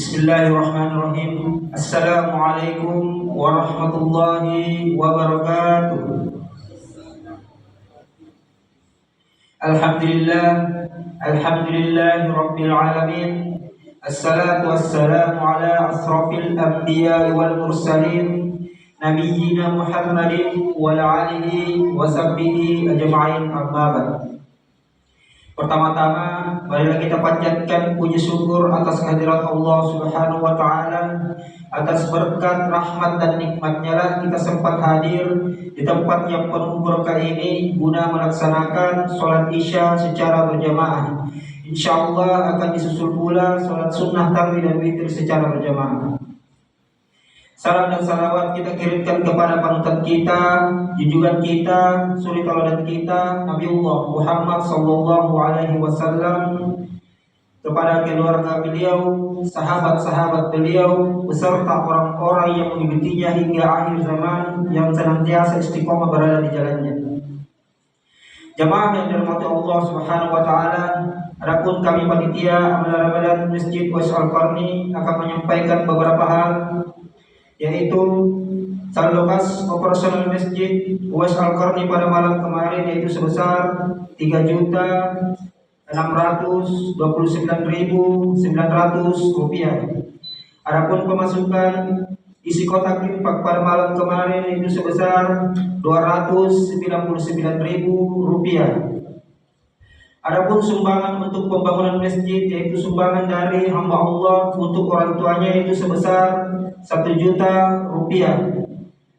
Bismillahirrahmanirrahim. Assalamualaikum warahmatullahi wabarakatuh. Alhamdulillahi rabbil alamin. Assalatu wassalamu ala asrafil anbiya wal mursalin nabiyyina Muhammadin wa ala alihi wa sahbihi ajma'in, amma ba'd. Pertama-tama, marilah kita panjatkan puji syukur atas kehadirat Allah Subhanahu wa taala, atas berkat, rahmat dan nikmatnya lah kita sempat hadir di tempat yang penuh berkah ini guna melaksanakan sholat Isya secara berjamaah. Insyaallah akan disusul pula sholat sunnah tarawih dan witir secara berjamaah. Salam dan salawat kita kirimkan kepada panutan kita, junjungan kita, suri tauladan kita, Nabiullah Muhammad sallallahu alaihi wasallam, kepada keluarga beliau, sahabat-sahabat beliau, beserta orang-orang yang mengikutinya hingga akhir zaman, yang senantiasa istiqomah berada di jalannya. Jamaah yang dirahmati Allah Subhanahu wa taala, adapun kami panitia Amal Ramadan Masjid Uwais Al-Qarni akan menyampaikan beberapa hal, yaitu saldo kas operasional Masjid Uwais Al-Qarni pada malam kemarin yaitu sebesar 3.629.900 rupiah. Adapun pemasukan isi kotak infak pada malam kemarin itu sebesar 299.000 rupiah. Adapun sumbangan untuk pembangunan masjid yaitu sumbangan dari hamba Allah untuk orang tuanya itu sebesar 1 juta rupiah.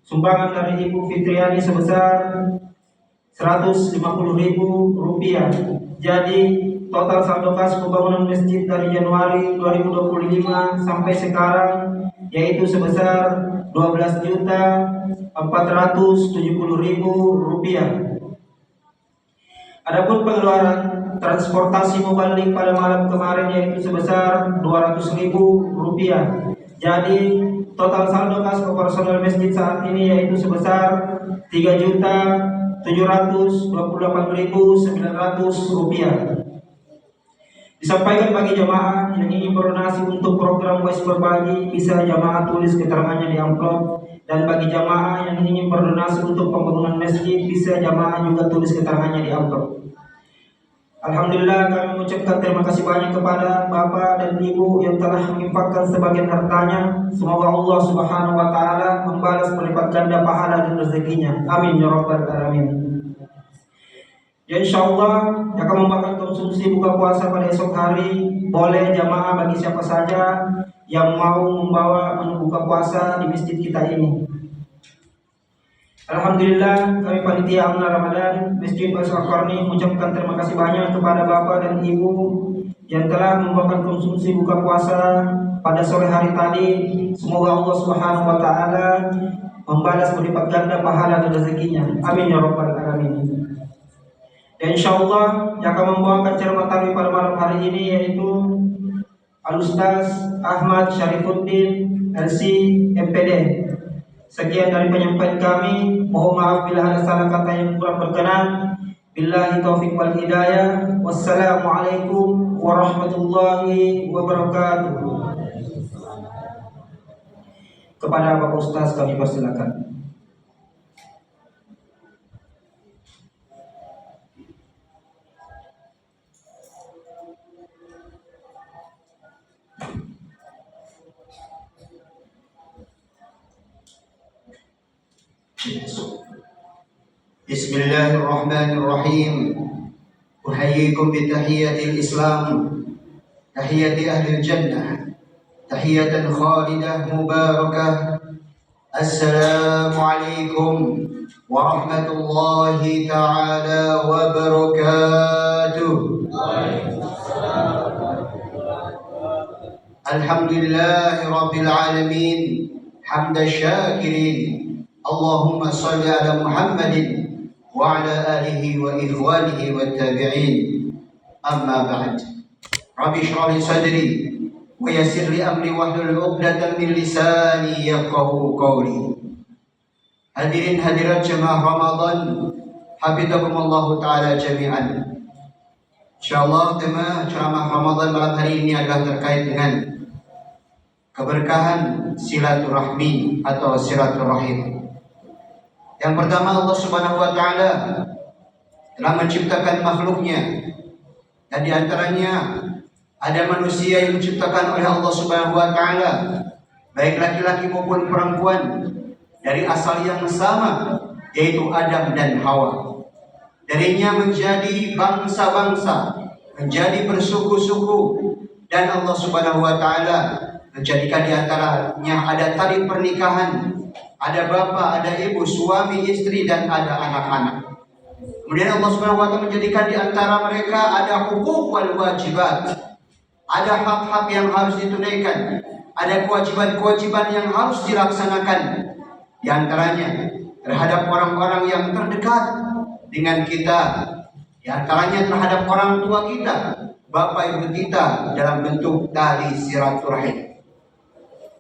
Sumbangan dari Ibu Fitriani sebesar 150.000 rupiah. Jadi total saldo kas pembangunan masjid dari Januari 2025 sampai sekarang yaitu sebesar 12.470.000 rupiah. Adapun pengeluaran transportasi mubalik pada malam kemarin yaitu sebesar 200.000 rupiah. Jadi total saldo kas operasional masjid saat ini yaitu sebesar 3.728.900 rupiah. Disampaikan bagi jamaah yang ingin berdonasi untuk program Uwais Berbagi, bisa jamaah tulis keterangannya di amplop. Dan bagi jamaah yang ingin berdonasi untuk pembangunan masjid, bisa jamaah juga tulis keterangannya di amplop. Alhamdulillah, kami mengucapkan terima kasih banyak kepada Bapak dan Ibu yang telah menginfakkan sebagian hartanya. Semoga Allah Subhanahu wa taala membalas berlipat ganda pahala dan rezekinya. Amin ya rabbal alamin. Ya, insyaallah akan membahas konsumsi buka puasa pada esok hari. Boleh jamaah bagi siapa saja yang mau membawa menu buka puasa di masjid kita ini. Alhamdulillah, kami panitia Amal Ramadan Masjid Uwais Al-Qarni mengucapkan terima kasih banyak kepada Bapak dan Ibu yang telah membawakan konsumsi buka puasa pada sore hari tadi. Semoga Allah Subhanahu wa taala membalas berlipat ganda pahala dan rezekinya. Amin ya rabbal alamin. Dan insyaallah yang akan membawakan ceramah tarawih pada malam hari ini yaitu Al-Ustaz Ahmad Syarifuddin LC MPD. Sekian dari penyampaian kami. Mohon maaf bila ada salah kata yang kurang berkenan. Billahi taufiq wal hidayah. Wassalamualaikum warahmatullahi wabarakatuh. Kepada Bapak Ustaz kami persilakan. Bismillahirrahmanirrahim. Uhayyikum bitahiyatil Islam, tahiyati ahlil jannah, tahiyatan khalidah mubarakah. Assalamualaikum warahmatullahi ta'ala wabarakatuh. Alhamdulillahi rabbil alamin, hamda syakirin. Allahumma salli ala Muhammadin wa ala alihi wa ikhwanihi wa tabi'in. Amma ba'd. Rabbi shrah li sadri wa yassir li amri wahlul 'uqdatam min lisani yafqahu qawli. Hadirin hadirat jemaah Ramadan, hafizakumullah taala jami'an. Insyaallah tema ceramah Ramadan malam hari ini adalah terkait dengan keberkahan silaturahmi atau silaturahim. Yang pertama, Allah Subhanahu wa taala telah menciptakan makhluknya, dan di antaranya ada manusia yang diciptakan oleh Allah Subhanahu wa taala, baik laki-laki maupun perempuan, dari asal yang sama, yaitu Adam dan Hawa. Darinya menjadi bangsa-bangsa, menjadi bersuku-suku, dan Allah Subhanahu wa taala menjadikan di antaranya ada tali pernikahan, ada bapak, ada ibu, suami, istri, dan ada anak-anak. Kemudian Allah Subhanahu wa taala menjadikan di antara mereka ada hukuk wal wajibat, ada hak-hak yang harus ditunaikan, ada kewajiban-kewajiban yang harus dilaksanakan. Di antaranya terhadap orang-orang yang terdekat dengan kita, di antaranya terhadap orang tua kita, bapak ibu kita, dalam bentuk tali silaturahim.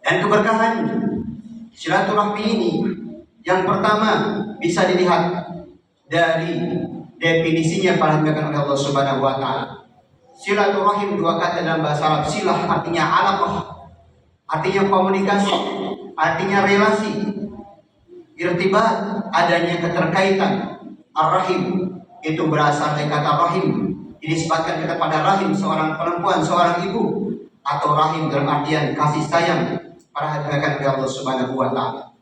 Dan keberkahan silaturahmi ini, yang pertama bisa dilihat dari definisinya pada oleh Allah Subhanahu wa taala. Silaturahim dua kata dalam bahasa Arab. Silah artinya alaqah, artinya komunikasi, artinya relasi. Irtibat, adanya keterkaitan. Ar-rahim itu berasal dari kata rahim, dinisbatkan kepada rahim seorang perempuan, seorang ibu, atau rahim dalam artian kasih sayang para hadirin oleh Allah Subhanahu wa taala.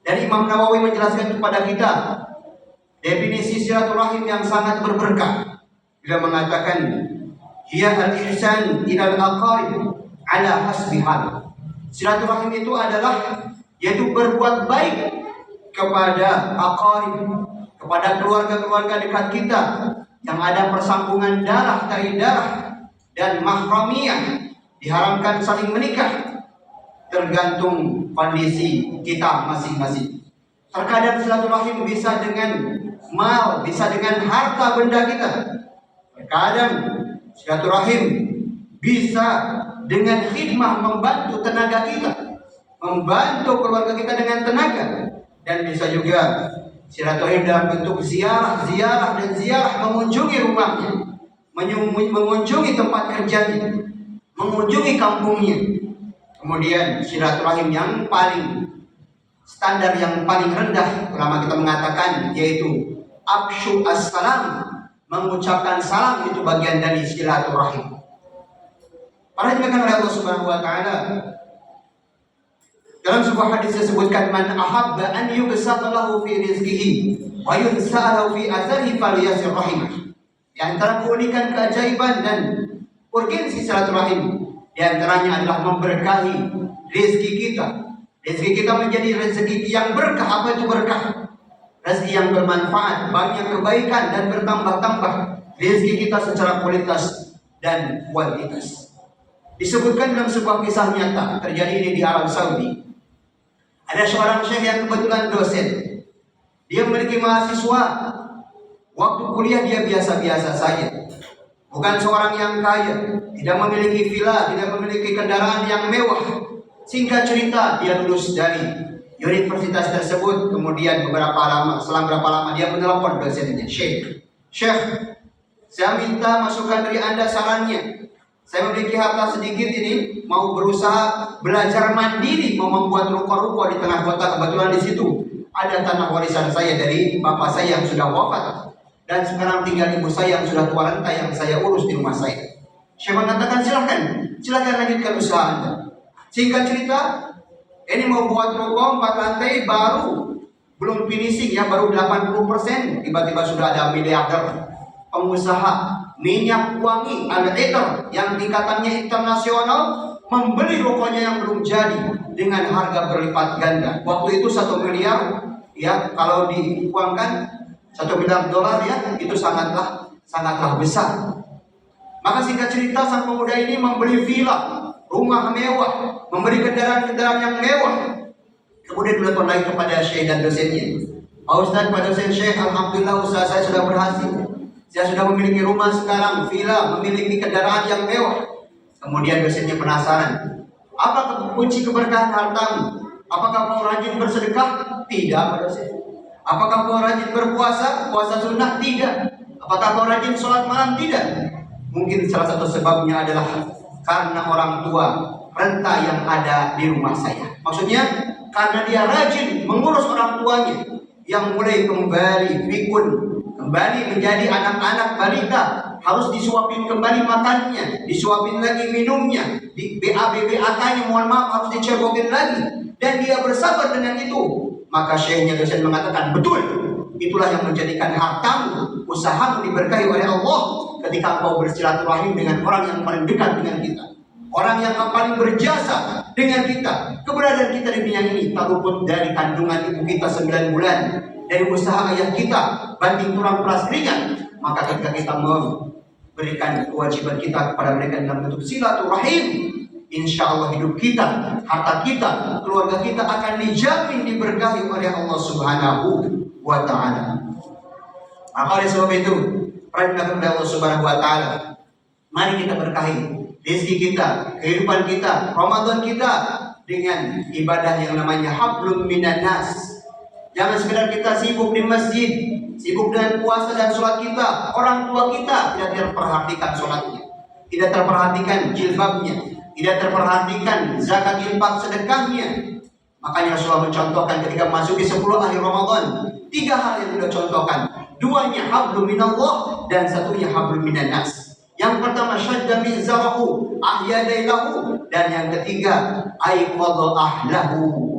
Dan Imam Nawawi menjelaskan kepada kita definisi silaturahim yang sangat berberkah bila mengatakan hiya al-ihsan ila al-aqarib ala hasbi hal. Silaturahim itu adalah yaitu berbuat baik kepada aqarib, kepada keluarga-keluarga dekat kita yang ada persambungan darah dari darah, dan mahramiyah, diharamkan saling menikah tergantung kondisi kita masing-masing. Terkadang silaturahim bisa dengan mal, bisa dengan harta benda kita. Terkadang silaturahim bisa dengan khidmah, membantu tenaga kita, membantu keluarga kita dengan tenaga. Dan bisa juga silaturahim dalam bentuk ziarah, dan ziarah, mengunjungi rumahnya, mengunjungi tempat kerjanya, mengunjungi kampungnya. Kemudian silaturahim yang paling standar, yang paling rendah, ulama kita mengatakan, yaitu afshu as-salam, mengucapkan salam, itu bagian dari silaturahim. Para dimakan oleh Allah Subhanahu wa taala, dalam sebuah hadis disebutkan, man ahabba an yubsata lahu fi rizqihi wa yunsa'ahu fi atharihi falyasir rahimah. Di antara keunikan, keajaiban, dan urgensi silaturahim, di antaranya adalah memberkahi rezeki kita. Rezeki kita menjadi rezeki yang berkah. Apa itu berkah? Rezeki yang bermanfaat, banyak kebaikan, dan bertambah-tambah rezeki kita secara kualitas dan kuantitas. Disebutkan dalam sebuah kisah nyata terjadi ini di Arab Saudi. Ada seorang syekh yang kebetulan dosen. Dia memiliki mahasiswa. Waktu kuliah dia biasa-biasa saja. Bukan seorang yang kaya, tidak memiliki villa, tidak memiliki kendaraan yang mewah. Singkat cerita, dia lulus dari universitas tersebut. Kemudian selang berapa lama dia menelpon dosennya, Syekh, saya minta masukan dari Anda, sarannya. Saya memiliki harta sedikit ini, mau berusaha belajar mandiri, mau membuat ruko-ruko di tengah kota. Kebetulan di situ ada tanah warisan saya dari bapak saya yang sudah wafat, dan sekarang tinggal ibu saya yang sudah tua renta yang saya urus di rumah saya. Syekh mengatakan, silakan lanjutkan usaha Anda. Singkat cerita, ini mau buat ruko 4 lantai, belum finishing ya, baru 80%. Tiba-tiba sudah ada miliarder pengusaha minyak wangi al-itar yang tingkatannya internasional membeli rukonya yang belum jadi dengan harga berlipat ganda. Waktu itu 1 miliar ya, kalau diuangkan $1 miliar ya, itu sangatlah besar. Maka singkat cerita, sang pemuda ini membeli villa, rumah mewah, membeli kendaraan-kendaraan yang mewah. Kemudian telepon lagi kepada syekh dan dosennya. Pak Ustaz, Pak dosen Syekh, alhamdulillah usaha saya sudah berhasil. Saya sudah memiliki rumah sekarang, villa, memiliki kendaraan yang mewah. Kemudian dosennya penasaran, apa kunci keberkahan hartamu? Apakah kau rajin bersedekah? Tidak, Pak dosen. Apakah kau rajin berpuasa, puasa sunnah? Tidak. Apakah kau rajin sholat malam? Tidak. Mungkin salah satu sebabnya adalah karena orang tua renta yang ada di rumah saya. Maksudnya karena dia rajin mengurus orang tuanya yang mulai kembali pikun, kembali menjadi anak-anak balita, harus disuapin kembali makannya, disuapin lagi minumnya, di BAB-BAK-nya mohon maaf harus dicebokin lagi, dan dia bersabar dengan itu. Maka Syekhnya Ghazali mengatakan, betul, itulah yang menjadikan hartamu, usahamu diberkahi oleh Allah ketika engkau bersilaturahim dengan orang yang paling dekat dengan kita, orang yang paling berjasa dengan kita. Keberadaan kita di dunia ini tak luput dari kandungan ibu kita 9 bulan, dari usaha ayah kita, banting tulang peras keringat. Maka ketika kita memberikan kewajiban kita kepada mereka dalam bentuk silaturahim, insya Allah hidup kita, harta kita, keluarga kita akan dijamin diberkahi oleh Allah Subhanahu wa Ta'ala. Maka oleh sebab itu, perintah kepada Allah Subhanahu wa Ta'ala, mari kita berkahi rezeki kita, kehidupan kita, Ramadan kita dengan ibadah yang namanya hablum minan nas. Jangan sekedar kita sibuk di masjid, sibuk dengan puasa dan sholat kita. Orang tua kita tidak terperhatikan sholatnya, tidak terperhatikan jilbabnya, tidak terperhatikan zakat infak sedekahnya. Makanya Rasulullah mencontohkan ketika masuki 10 akhir Ramadan, 3 hal yang beliau contohkan. 2-nya hablum minallah dan 1-nya hablum minan nas. Yang pertama syadda mizarahu ahya dailahu, dan yang ketiga aiqadha ahlahu.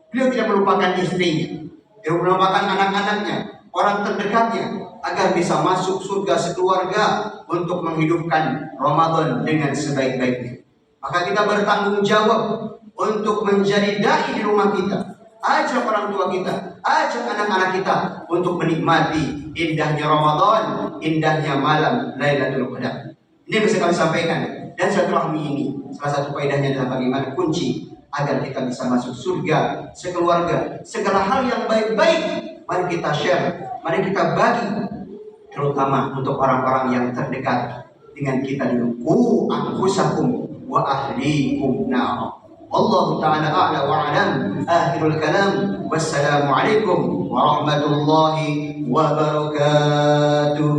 Beliau tidak melupakan istrinya, tidak melupakan anak-anaknya, orang terdekatnya, agar bisa masuk surga sekeluarga untuk menghidupkan Ramadan dengan sebaik-baiknya. Maka kita bertanggung jawab untuk menjadi dai di rumah kita. Ajak orang tua kita, ajak anak-anak kita untuk menikmati indahnya Ramadan, indahnya malam Lailatul Qadar. Ini bisa kami sampaikan. Dan silaturahmi ini salah satu faedahnya adalah bagaimana kunci agar kita bisa masuk surga sekeluarga. Segala hal yang baik-baik mari kita share, mari kita bagi, terutama untuk orang-orang yang terdekat dengan kita dulu. Qu anfusakum wa ahlikum nar. Wallahu ta'ala a'la wa a'lam. Akhirul kalam. Wassalamu alaikum warahmatullahi wabarakatuh.